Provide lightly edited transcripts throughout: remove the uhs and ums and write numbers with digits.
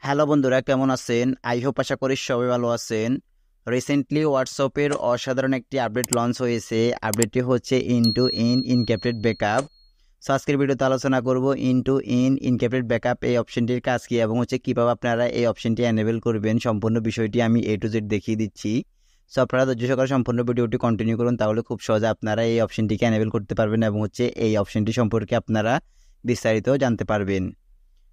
Hello বন্ধুরা, কেমন আছেন? আই হোপ আশা করি সবাই ভালো আছেন। রিসেন্টলি হোয়াটসঅ্যাপের অসাধারণ একটি আপডেট লঞ্চ হয়েছে। আপডেটটি হচ্ছে into in encrypted backup. So আজকের ভিডিওতে আলোচনা করব ইনটু ইন ইনক্রিপ্টেড ব্যাকআপ এই অপশনটির কাজ কি এবং হচ্ছে কীভাবে আপনারা এই অপশনটি এনেবল করবেন। সম্পূর্ণ বিষয়টি আমি A to Z দেখিয়ে দিচ্ছি। সো আপনারা ধৈর্য সহকারে সম্পূর্ণ ভিডিওটি কন্টিনিউ করুন, তাহলে খুব সহজে আপনারা এই অপশনটিকে এনেবল করতে পারবেন এবং হচ্ছে এই অপশনটি সম্পর্কে আপনারা বিস্তারিত জানতে পারবেন।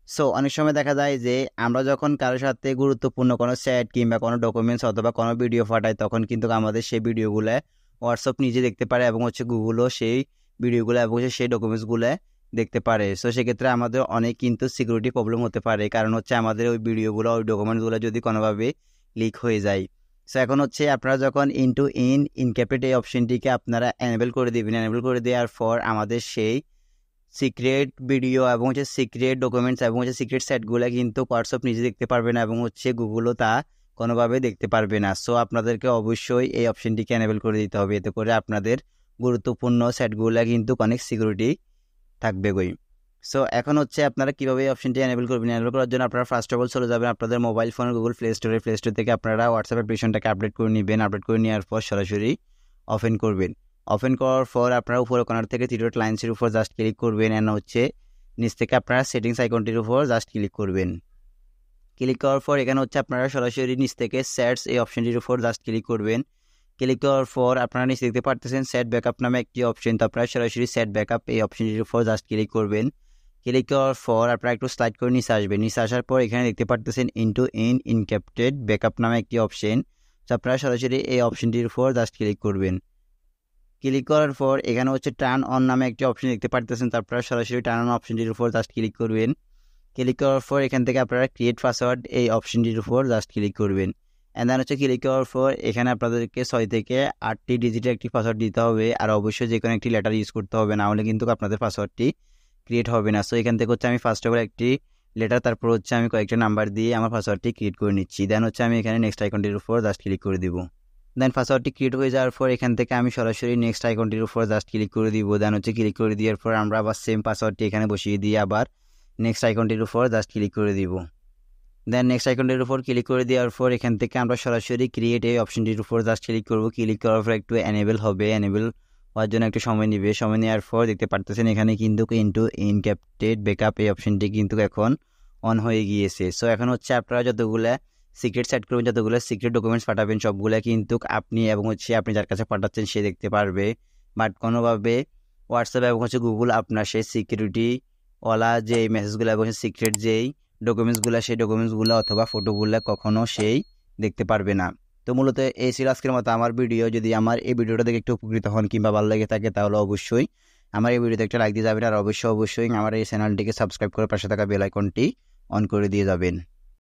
সো অনেক সময় দেখা যায় যে আমরা যখন কারোর সাথে গুরুত্বপূর্ণ কোনো চ্যাট কিংবা কোনো ডকুমেন্টস অথবা কোনো ভিডিও পাঠাই, তখন কিন্তু আমাদের সেই ভিডিওগুলো হোয়াটসঅ্যাপ নিজে দেখতে পারে এবং হচ্ছে গুগলও সেই ভিডিওগুলো এবং হচ্ছে সেই ডকুমেন্টসগুলো দেখতে পারে। সো সেক্ষেত্রে আমাদের অনেক কিন্তু সিকিউরিটি প্রবলেম হতে পারে, কারণ হচ্ছে আমাদের ওই ভিডিওগুলো ওই ডকুমেন্টসগুলো যদি কোনোভাবে লিক হয়ে যায়। সো এখন হচ্ছে আপনারা যখন ইনটু ইন ইনক্রিপ্টেড এই অপশনটিকে আপনারা এনেবল করে দিবেন, এনেবল করে দেওয়ার পর আমাদের সেই সিক্রেট ভিডিও এবং হচ্ছে সিক্রেট ডকুমেন্টস এবং হচ্ছে সিক্রেট সেটগুলো কিন্তু হোয়াটসঅ্যাপ নিজে দেখতে পারবে না এবং হচ্ছে গুগলও তা কোনোভাবে দেখতে পারবে না। সো আপনাদেরকে অবশ্যই এই অপশনটিকে এনেবল করে দিতে হবে, এতে করে আপনাদের গুরুত্বপূর্ণ সেটগুলো কিন্তু অনেক সিকিউরিটি থাকবে গই। সো এখন হচ্ছে আপনারা কীভাবে এই অপশনটি এনেবল করবেন। এনেবল করার জন্য আপনারা ফার্স্ট অফ অল চলে যাবেন আপনাদের মোবাইল ফোনের গুগল প্লে স্টোর থেকে আপনারা হোয়াটসঅ্যাপ অ্যাপ্লিকেশনটাকে আপডেট করে নেবেন। আপডেট করে নেওয়ার পর সরাসরি ওপেন করবেন। ওপেন করার পর আপনারা উপরে কর্নার থেকে থ্রি ডট লাইন্সের উপর জাস্ট ক্লিক করবেন, এন্ড হচ্ছে নিচ থেকে আপনারা সেটিংস আইকনটির উপর জাস্ট ক্লিক করবেন। ক্লিক করার পর এখানে হচ্ছে আপনারা সরাসরি নিচ থেকে সেটস এই অপশনটির উপর জাস্ট ক্লিক করবেন। ক্লিক করার পর আপনারা নিচে দেখতে পারতেছেন সেট ব্যাকআপ নামে একটি অপশন, তো আপনারা সরাসরি সেট ব্যাকআপ এই অপশনটির উপর জাস্ট ক্লিক করবেন। ক্লিক করার পর আপনারা একটু স্লাইড করে নিচে আসবেন। নিচে আসার পর এখানে দেখতে পারতেছেন ইনটু ইন ইনক্রিপ্টেড ব্যাকআপ নামে একটি অপশন, তো আপনারা সরাসরি এই অপশনটির উপর জাস্ট ক্লিক করবেন। ক্লিক করার পর এখানে হচ্ছে টার্ন অন নামে একটি অপশন দেখতে পারতেছেন, তো আপনারা সরাসরি টার্ন অন অপশনটির উপর জাস্ট ক্লিক করবেন। ক্লিক করার পর এখান থেকে আপনারা ক্রিয়েট পাসওয়ার্ড এই অপশনটির উপর জাস্ট ক্লিক করবেন। অ্যান্ড দেন হচ্ছে ক্লিক করার পর এখানে আপনাদেরকে 6 থেকে 8টি ডিজিটের একটি পাসওয়ার্ড দিতে হবে, আর অবশ্যই যে কোনো একটি লেটার ইউজ করতে হবে, না হলে কিন্তু আপনাদের পাসওয়ার্ডটি ক্রিয়েট হবে না। সো এখান থেকে হচ্ছে আমি ফার্স্ট অফ অল একটি লেটার, তারপর হচ্ছে আমি কয়েকটা নাম্বার দিয়ে আমার পাসওয়ার্ডটি ক্রিয়েট করে নিচ্ছি। দেন হচ্ছে আমি এখানে নেক্সট আইকনটির উপর জাস্ট ক্লিক করে দিব। দেন পাসওয়ার্ডটি ক্রিয়েট হয়ে যাওয়ার পর এখান থেকে আমি সরাসরি নেক্সট আইকনটির উপর জাস্ট ক্লিক করে দিব। দেন হচ্ছে ক্লিক করে দেওয়ার পর আমরা আবার সেম পাসওয়ার্ডটি এখানে বসিয়ে দিয়ে আবার নেক্সট আইকনটির উপর জাস্ট ক্লিক করে দিব। দেন নেক্সট আইকনটির উপর ক্লিক করে দেওয়ার পর এখান থেকে আমরা সরাসরি ক্রিয়েট এই অপশনটির উপর জাস্ট ক্লিক করব। ক্লিক করার পর একটু এনেবল হবে, এনেবল হওয়ার জন্য একটু সময় নেবে। সময় নেওয়ার পর দেখতে পারতেছেন এখানে কিন্তু ইনটু ইনক্রিপ্টেড ব্যাকআপ এই অপশনটি কিন্তু এখন অন হয়ে গিয়েছে। সো এখন হচ্ছে আপনারা যতগুলো সিক্রেট সেট করবেন, যতগুলো সিক্রেট ডকুমেন্টস পাঠাবেন, সবগুলো কিন্তু আপনি এবং হচ্ছে আপনি যার কাছে পাঠাচ্ছেন সে দেখতে পারবে। বাট কোনোভাবে হোয়াটসঅ্যাপ এবং হচ্ছে গুগল আপনার সেই সিকিউরিটি ওলা যে মেসেজগুলো এবং সিক্রেট যেই ডকুমেন্টসগুলো সেই ডকুমেন্টসগুলো অথবা ফটোগুলো কখনো সেই দেখতে পারবে না। তো মূলত এই ছিল আজকের মতো আমার ভিডিও। যদি আমার এই ভিডিওটা দেখে একটু উপকৃত হন কিংবা ভালো লেগে থাকে, তাহলে অবশ্যই আমার এই ভিডিওতে একটা লাইক দিয়ে যাবেন, আর অবশ্যই আমার এই চ্যানেলটিকে সাবস্ক্রাইব করে পাশে থাকা বেল আইকনটি অন করে দিয়ে যাবেন।